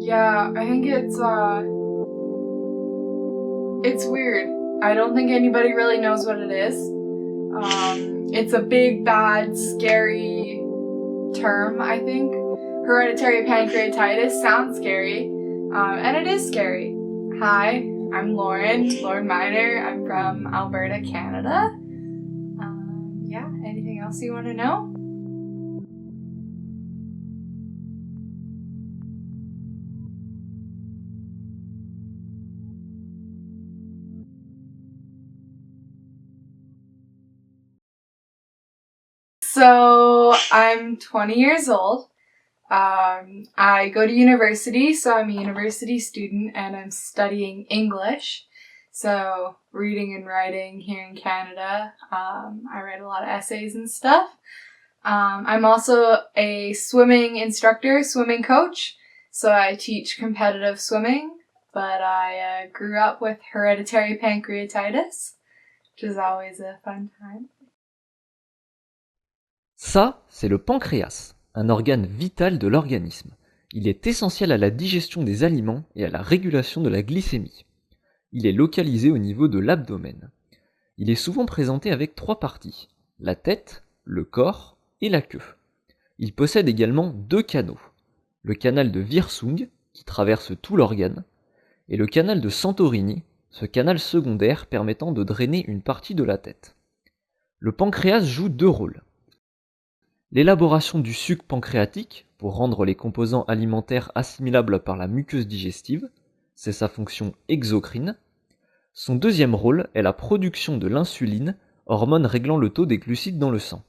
Yeah, I think it's weird. I don't think anybody really knows what it is. It's a big, bad, scary term, I think. Hereditary pancreatitis sounds scary, and it is scary. Hi, I'm Lauren Miner. I'm from Alberta, Canada. Yeah, anything else you want to know? So I'm 20 years old. I go to university, so I'm a university student and I'm studying English. So reading and writing here in Canada. I write a lot of essays and stuff. I'm also a swimming instructor, swimming coach. So I teach competitive swimming, but I grew up with hereditary pancreatitis, which is always a fun time. Ça, c'est le pancréas, un organe vital de l'organisme. Il est essentiel à la digestion des aliments et à la régulation de la glycémie. Il est localisé au niveau de l'abdomen. Il est souvent présenté avec 3 parties, la tête, le corps et la queue. Il possède également 2 canaux, le canal de Wirsung, qui traverse tout l'organe, et le canal de Santorini, ce canal secondaire permettant de drainer une partie de la tête. Le pancréas joue 2 rôles. L'élaboration du suc pancréatique, pour rendre les composants alimentaires assimilables par la muqueuse digestive, c'est sa fonction exocrine. Son deuxième rôle est la production de l'insuline, hormone réglant le taux des glucides dans le sang.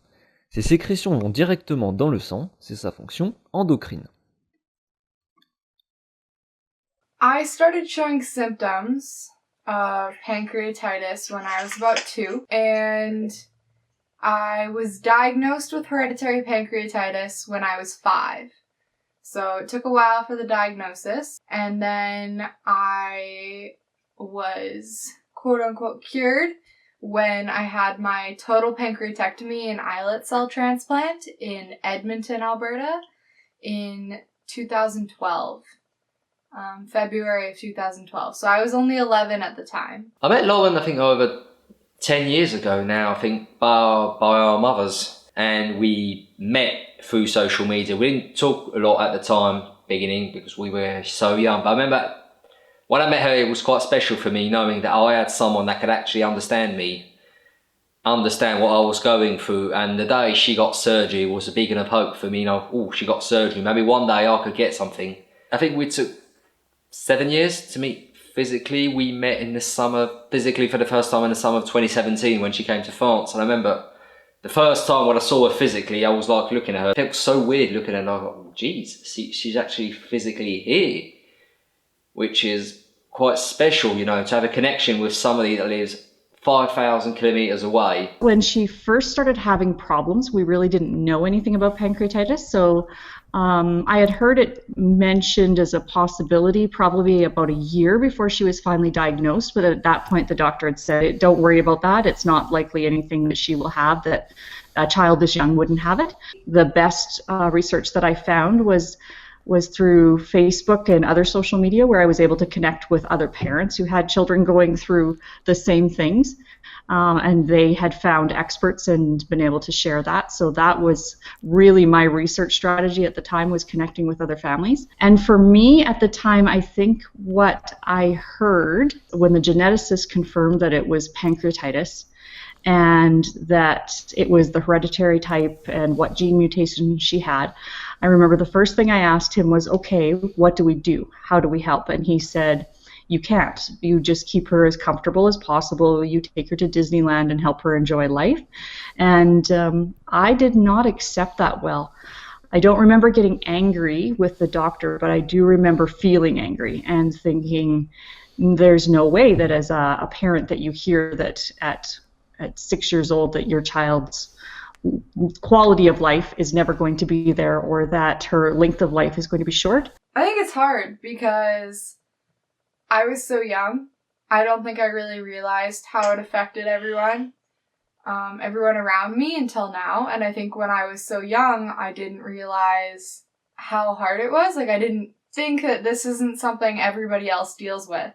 Ces sécrétions vont directement dans le sang, c'est sa fonction endocrine. I started showing symptoms of pancreatitis when I was about 2, and I was diagnosed with hereditary pancreatitis when I was 5. So it took a while for the diagnosis, and then I was quote-unquote cured when I had my total pancreatectomy and islet cell transplant in Edmonton, Alberta in 2012. February of 2012. So I was only 11 at the time. I met Lauren, I think, over 10 years ago now, I think, by our mothers. And we met through social media. We didn't talk a lot at the time, beginning, because we were so young. But I remember when I met her, it was quite special for me, knowing that I had someone that could actually understand me, understand what I was going through. And the day she got surgery was a beacon of hope for me. You know, oh, she got surgery. Maybe one day I could get something. I think we took 7 years to meet physically. We met in the summer, physically for the first time in the summer of 2017 when she came to France. And I remember the first time when I saw her physically, I was like looking at her. It felt so weird looking at her. I thought, geez, she's actually physically here, which is quite special, you know, to have a connection with somebody that lives 5,000 kilometers away. When she first started having problems, we really didn't know anything about pancreatitis, so I had heard it mentioned as a possibility probably about a year before she was finally diagnosed, but at that point the doctor had said, don't worry about that, it's not likely anything that she will have, that a child this young wouldn't have it. The best research that I found was through Facebook and other social media, where I was able to connect with other parents who had children going through the same things, and they had found experts and been able to share that. So that was really my research strategy at the time, was connecting with other families. And for me at the time, I think what I heard when the geneticist confirmed that it was pancreatitis, and that it was the hereditary type and what gene mutation she had, I remember the first thing I asked him was, okay, what do we do? How do we help? And he said, you can't. You just keep her as comfortable as possible. You take her to Disneyland and help her enjoy life. And I did not accept that well. I don't remember getting angry with the doctor, but I do remember feeling angry and thinking, there's no way that as a parent that you hear that at 6 years old that your child's quality of life is never going to be there, or that her length of life is going to be short. I think it's hard because I was so young. I don't think I really realized how it affected everyone around me until now. And I think when I was so young, I didn't realize how hard it was. Like, I didn't think that this isn't something everybody else deals with.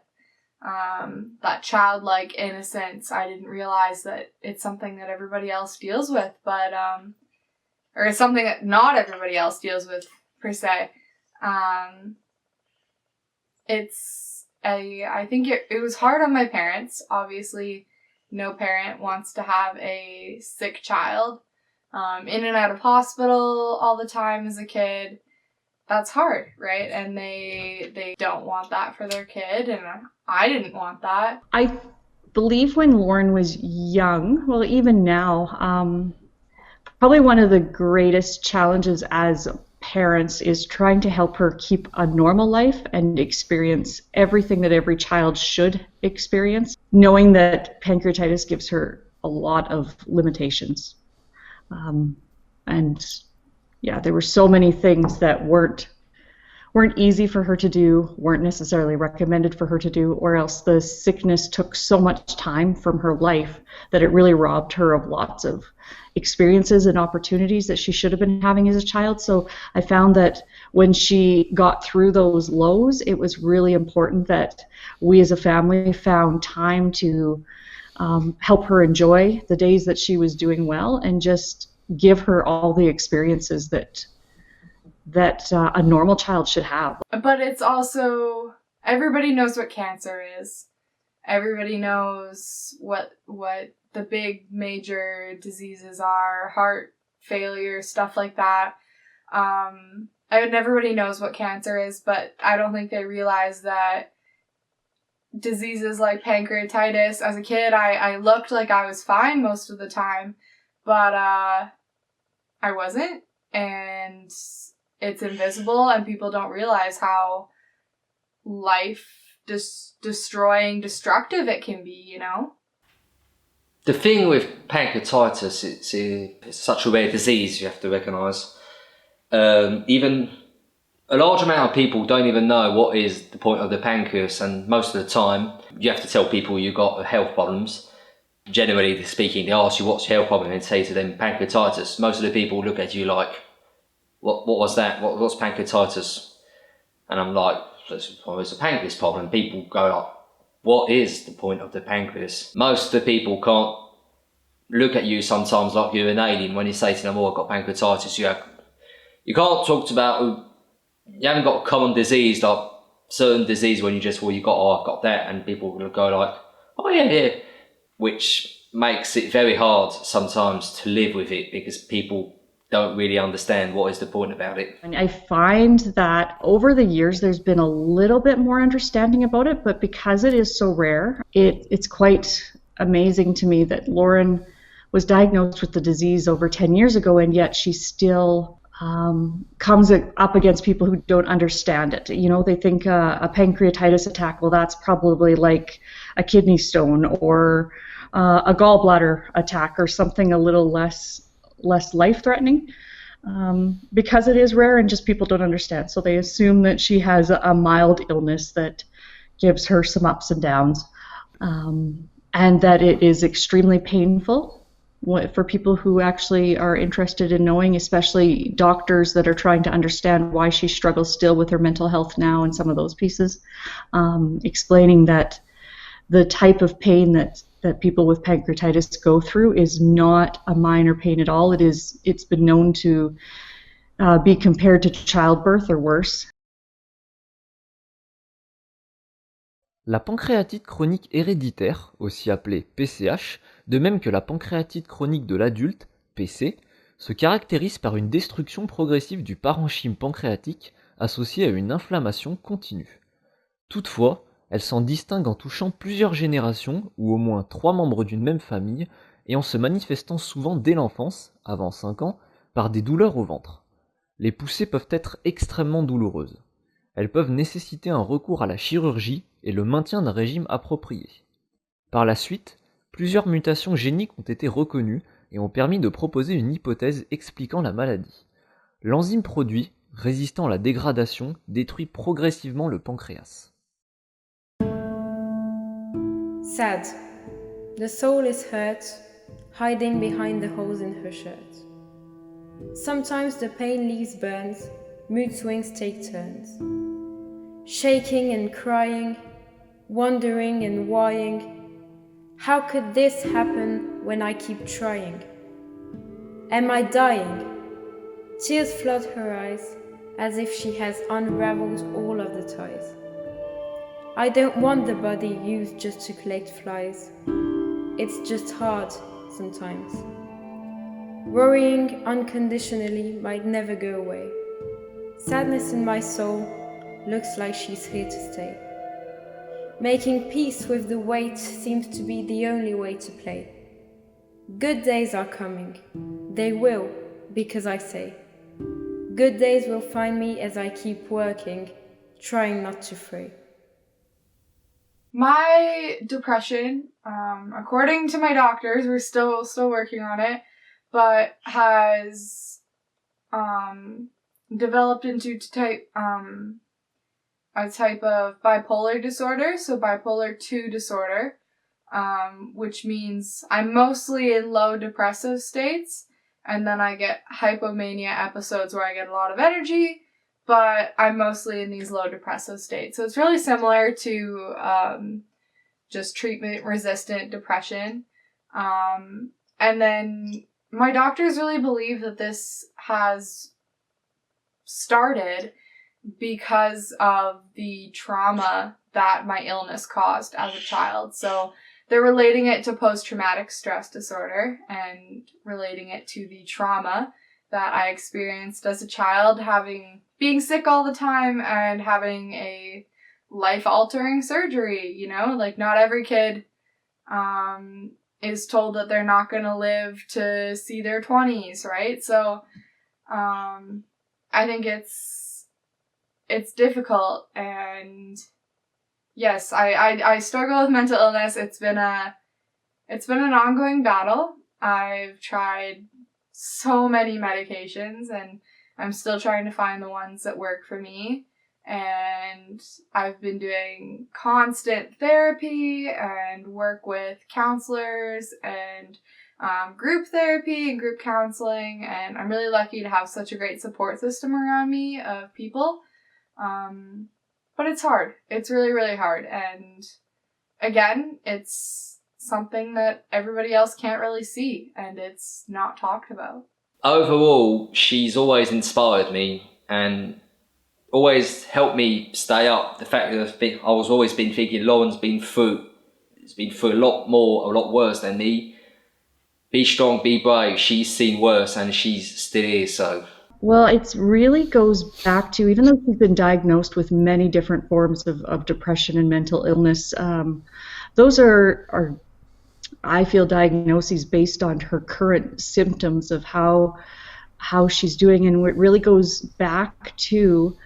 That childlike innocence, I didn't realize that it's something that everybody else deals with, but, or it's something that not everybody else deals with, per se. I think it was hard on my parents. Obviously, no parent wants to have a sick child, in and out of hospital all the time as a kid. That's hard, right? And they don't want that for their kid, and I didn't want that. I believe when Lauren was young, well, even now, probably one of the greatest challenges as parents is trying to help her keep a normal life and experience everything that every child should experience, knowing that pancreatitis gives her a lot of limitations. And yeah, there were so many things that weren't easy for her to do, weren't necessarily recommended for her to do, or else the sickness took so much time from her life that it really robbed her of lots of experiences and opportunities that she should have been having as a child. So I found that when she got through those lows, it was really important that we as a family found time to help her enjoy the days that she was doing well and just give her all the experiences that a normal child should have. But it's also, everybody knows what cancer is. Everybody knows what the big major diseases are, heart failure, stuff like that. Everybody knows what cancer is, but I don't think they realize that diseases like pancreatitis, as a kid, I looked like I was fine most of the time, but I wasn't, and it's invisible, and people don't realize how life-destroying, destructive it can be, you know? The thing with pancreatitis, it's such a rare disease, you have to recognise. Even a large amount of people don't even know what is the point of the pancreas, and most of the time you have to tell people you've got health problems. Generally speaking, they ask you what's your health problem and say to them pancreatitis. Most of the people look at you like, what was that? What's pancreatitis? And I'm like, it's a pancreas problem. People go like, what is the point of the pancreas? Most of the people can't look at you sometimes like you're an alien when you say to them, oh, I've got pancreatitis. You can't talk about, you haven't got a common disease like certain disease when you just, well, I've got that, and people will go like, oh yeah, which makes it very hard sometimes to live with it because people don't really understand what is the point about it. And I find that over the years there's been a little bit more understanding about it, but because it is so rare, it's quite amazing to me that Lauren was diagnosed with the disease over 10 years ago, and yet she still comes up against people who don't understand it. You know, they think a pancreatitis attack, well, that's probably like a kidney stone or a gallbladder attack or something a little less life-threatening, because it is rare and just people don't understand. So they assume that she has a mild illness that gives her some ups and downs, and that it is extremely painful for people who actually are interested in knowing, especially doctors that are trying to understand why she struggles still with her mental health now and some of those pieces, explaining that the type of pain that people with pancreatitis go through is not a minor pain at all. It's been known to be compared to childbirth or worse. La pancréatite chronique héréditaire, aussi appelée PCH, de même que la pancréatite chronique de l'adulte, PC, se caractérise par une destruction progressive du parenchyme pancréatique associée à une inflammation continue. Toutefois, elle s'en distingue en touchant plusieurs générations ou au moins 3 membres d'une même famille et en se manifestant souvent dès l'enfance, avant 5 ans, par des douleurs au ventre. Les poussées peuvent être extrêmement douloureuses. Elles peuvent nécessiter un recours à la chirurgie et le maintien d'un régime approprié. Par la suite, plusieurs mutations géniques ont été reconnues et ont permis de proposer une hypothèse expliquant la maladie. L'enzyme produit, résistant à la dégradation, détruit progressivement le pancréas. Sad. The soul is hurt, hiding behind the holes in her shirt. Sometimes the pain leaves burns, mood swings take turns. shaking and crying, wondering and whying. How could this happen when I keep trying? Am I dying? Tears flood her eyes, as if she has unraveled all of the ties. I don't want the body used just to collect flies. It's just hard sometimes. Worrying unconditionally might never go away. Sadness in my soul looks like she's here to stay. Making peace with the weight seems to be the only way to play. Good days are coming. They will, because I say. Good days will find me as I keep working, trying not to fray. My depression, according to my doctors, we're still working on it, but has developed into a type of bipolar disorder, so bipolar 2 disorder, which means I'm mostly in low depressive states, and then I get hypomania episodes where I get a lot of energy, but I'm mostly in these low depressive states. So it's really similar to just treatment-resistant depression. And then my doctors really believe that this has started because of the trauma that my illness caused as a child. So they're relating it to post-traumatic stress disorder and relating it to the trauma that I experienced as a child, being sick all the time and having a life-altering surgery, you know? Like, not every kid is told that they're not going to live to see their 20s, right? So I think it's difficult, and yes, I struggle with mental illness. It's been an ongoing battle. I've tried so many medications, and I'm still trying to find the ones that work for me. And I've been doing constant therapy and work with counselors and group therapy and group counseling, and I'm really lucky to have such a great support system around me of people. But it's hard. It's really, really hard. And again, it's something that everybody else can't really see, and it's not talked about. Overall, she's always inspired me and always helped me stay up. The fact that I was always been thinking, Lauren's been through a lot more, a lot worse than me. Be strong, be brave. She's seen worse and she's still here, so. Well, it really goes back to, even though she's been diagnosed with many different forms of depression and mental illness, those are, I feel, diagnoses based on her current symptoms of how she's doing, and it really goes back to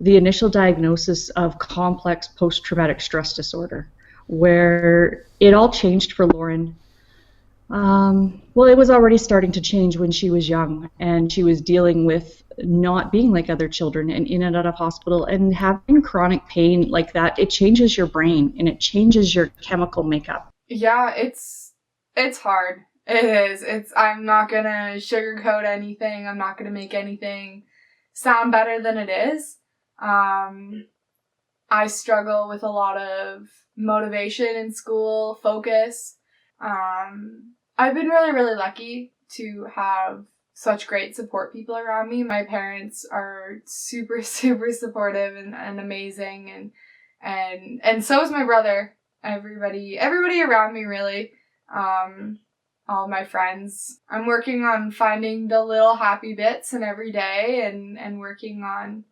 the initial diagnosis of complex post-traumatic stress disorder, where it all changed for Lauren. Well, it was already starting to change when she was young, and she was dealing with not being like other children and in and out of hospital and having chronic pain like that. It changes your brain and it changes your chemical makeup. Yeah, it's hard. It is. I'm not gonna sugarcoat anything. I'm not gonna make anything sound better than it is. I struggle with a lot of motivation in school, focus. I've been really, really lucky to have such great support people around me. My parents are super, super supportive and amazing, and so is my brother. Everybody around me, really. All my friends. I'm working on finding the little happy bits in every day, and working on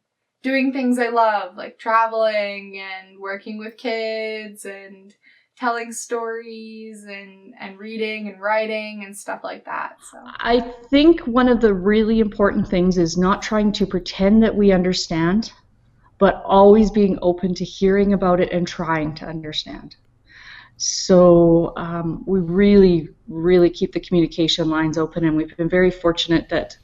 doing things I love, like traveling and working with kids and telling stories and reading and writing and stuff like that. So I think one of the really important things is not trying to pretend that we understand, but always being open to hearing about it and trying to understand. So we really, really keep the communication lines open, and we've been very fortunate that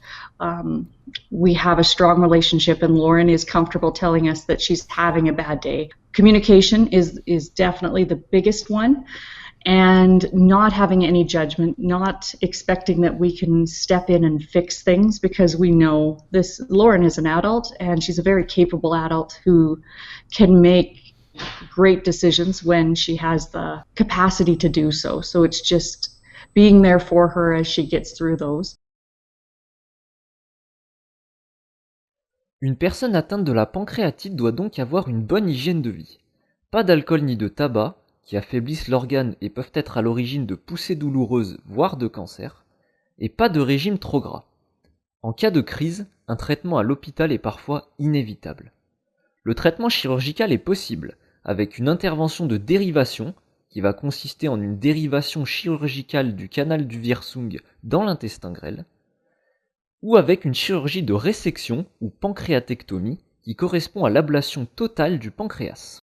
we have a strong relationship, and Lauren is comfortable telling us that she's having a bad day. Communication is definitely the biggest one, and not having any judgment, not expecting that we can step in and fix things, because we know this. Lauren is an adult, and she's a very capable adult who can make great decisions when she has the capacity to do so. So it's just being there for her as she gets through those. Une personne atteinte de la pancréatite doit donc avoir une bonne hygiène de vie. Pas d'alcool ni de tabac, qui affaiblissent l'organe et peuvent être à l'origine de poussées douloureuses, voire de cancer, et pas de régime trop gras. En cas de crise, un traitement à l'hôpital est parfois inévitable. Le traitement chirurgical est possible, avec une intervention de dérivation, qui va consister en une dérivation chirurgicale du canal du Wirsung dans l'intestin grêle, ou avec une chirurgie de résection ou pancréatectomie, qui correspond à l'ablation totale du pancréas.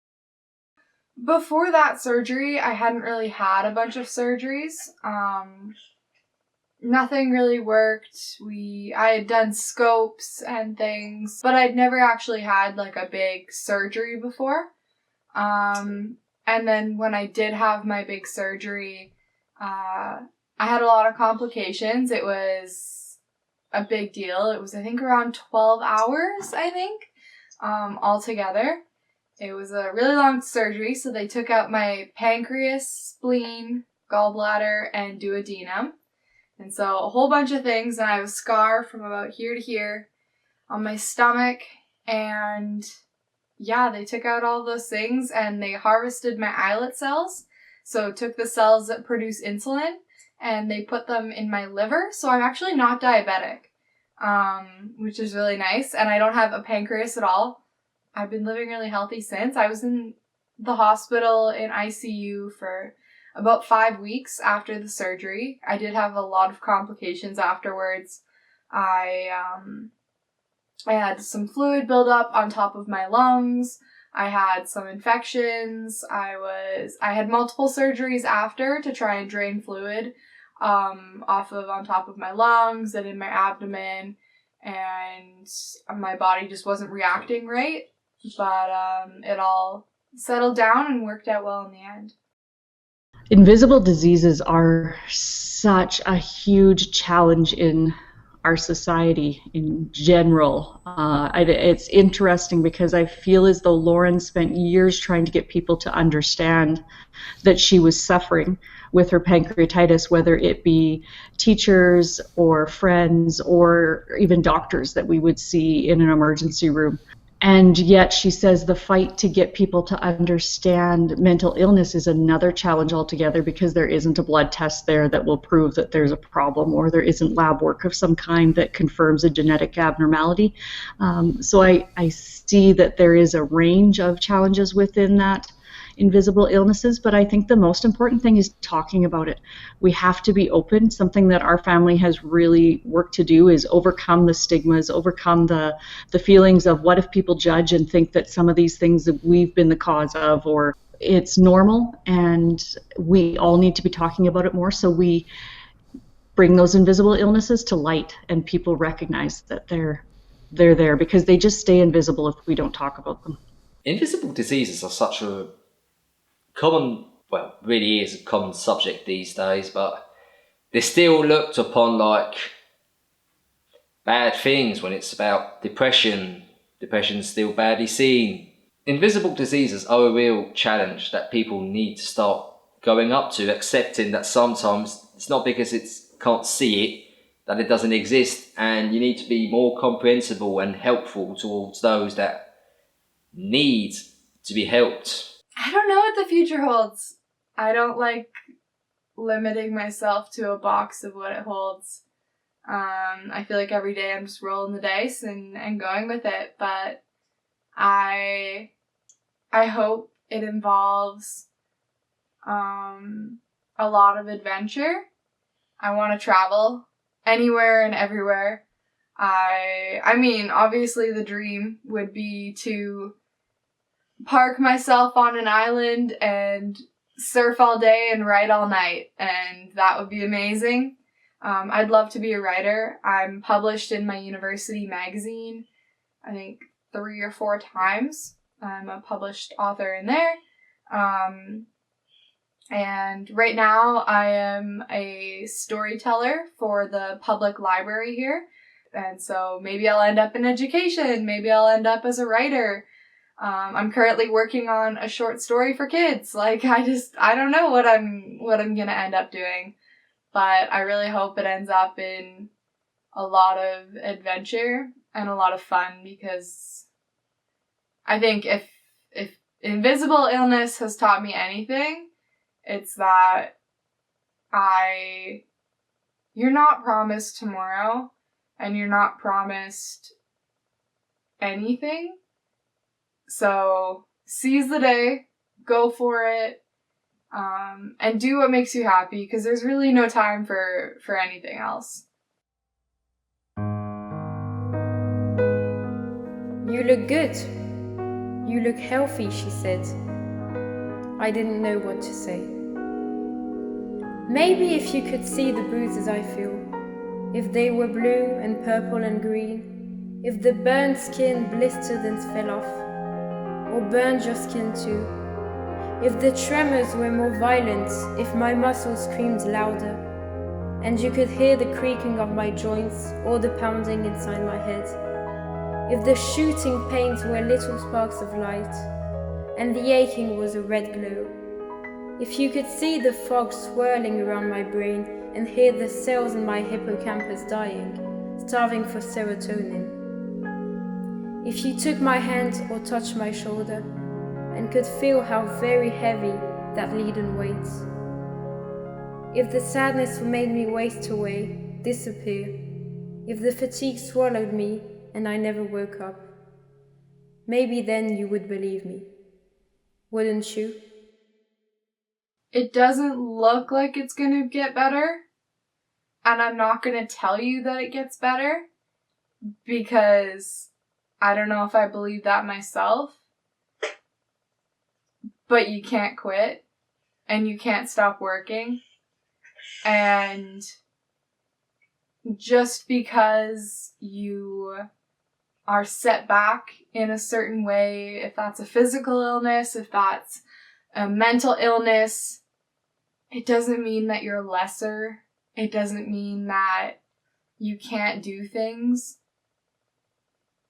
Before that surgery, I hadn't really had a bunch of surgeries. Nothing really worked. I had done scopes and things, but I'd never actually had like a big surgery before. And then when I did have my big surgery, I had a lot of complications. It was a big deal. It was, I think, around 12 hours, altogether. It was a really long surgery, so they took out my pancreas, spleen, gallbladder, and duodenum. And so a whole bunch of things, and I have a scar from about here to here on my stomach, and yeah, they took out all those things, and they harvested my islet cells, so took the cells that produce insulin, and they put them in my liver, so I'm actually not diabetic, which is really nice, and I don't have a pancreas at all. I've been living really healthy since. I was in the hospital in ICU for about 5 weeks after the surgery. I did have a lot of complications afterwards. I had some fluid buildup on top of my lungs. I had some infections. I had multiple surgeries after to try and drain fluid on top of my lungs and in my abdomen, and my body just wasn't reacting right. But it all settled down and worked out well in the end. Invisible diseases are such a huge challenge in our society in general. It's interesting because I feel as though Lauren spent years trying to get people to understand that she was suffering with her pancreatitis, whether it be teachers or friends or even doctors that we would see in an emergency room. And yet she says the fight to get people to understand mental illness is another challenge altogether, because there isn't a blood test there that will prove that there's a problem, or there isn't lab work of some kind that confirms a genetic abnormality. So I see that there is a range of challenges within that invisible illnesses, but I think the most important thing is talking about it. We have to be open. Something that our family has really worked to do is overcome the stigmas, overcome the feelings of what if people judge and think that some of these things that we've been the cause of, or it's normal, and we all need to be talking about it more, so we bring those invisible illnesses to light and people recognize that they're there, because they just stay invisible if we don't talk about them. Invisible diseases are such a common, well, really is a common subject these days, but they're still looked upon like bad things when it's about depression. Depression's still badly seen. Invisible diseases are a real challenge that people need to start going up to, accepting that sometimes it's not because it can't see it that it doesn't exist, and you need to be more comprehensible and helpful towards those that need to be helped. I don't know what the future holds. I don't like limiting myself to a box of what it holds. I feel like every day I'm just rolling the dice and going with it, but I hope it involves a lot of adventure. I want to travel anywhere and everywhere. I mean, obviously the dream would be to park myself on an island and surf all day and write all night, and that would be amazing. I'd love to be a writer. I'm published in my university magazine, I think 3 or 4 times. I'm a published author in there. And right now I am a storyteller for the public library here. And so maybe I'll end up in education, maybe I'll end up as a writer. I'm currently working on a short story for kids. Like, I don't know what I'm gonna end up doing. But I really hope it ends up in a lot of adventure and a lot of fun, because I think if invisible illness has taught me anything, it's that you're not promised tomorrow, and you're not promised anything. So seize the day, go for it, and do what makes you happy, because there's really no time for anything else. You look good. You look healthy, she said. I didn't know what to say. Maybe if you could see the bruises I feel, if they were blue and purple and green, if the burnt skin blistered and fell off, or burned your skin too, if the tremors were more violent, if my muscles screamed louder, and you could hear the creaking of my joints or the pounding inside my head, if the shooting pains were little sparks of light, and the aching was a red glow, if you could see the fog swirling around my brain and hear the cells in my hippocampus dying, starving for serotonin, if you took my hand or touched my shoulder and could feel how very heavy that leaden weight, if the sadness made me waste away, disappear, if the fatigue swallowed me and I never woke up, maybe then you would believe me. Wouldn't you? It doesn't look like it's gonna get better, and I'm not gonna tell you that it gets better, because I don't know if I believe that myself. But you can't quit, and you can't stop working, and just because you are set back in a certain way, if that's a physical illness, if that's a mental illness, it doesn't mean that you're lesser. It doesn't mean that you can't do things.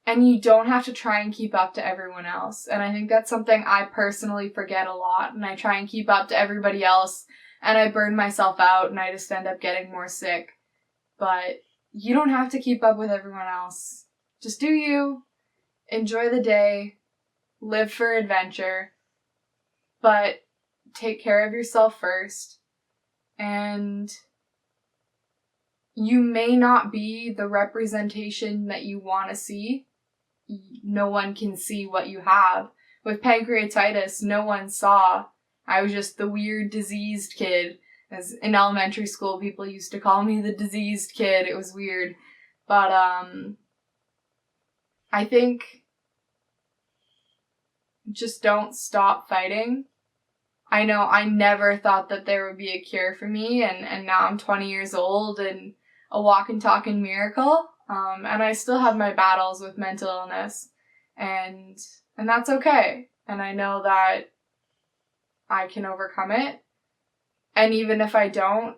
And you don't have to try and keep up to everyone else. And I think that's something I personally forget a lot. And I try and keep up to everybody else, and I burn myself out, and I just end up getting more sick. But you don't have to keep up with everyone else. Just do you. Enjoy the day. Live for adventure. But take care of yourself first. And you may not be the representation that you want to see. No one can see what you have. With pancreatitis, no one saw. I was just the weird diseased kid. As in elementary school, people used to call me the diseased kid. It was weird. But I think just don't stop fighting. I know I never thought that there would be a cure for me, and now I'm 20 years old and a walking, talking miracle. And I still have my battles with mental illness, and that's okay. And I know that I can overcome it. And even if I don't,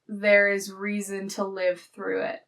there is reason to live through it.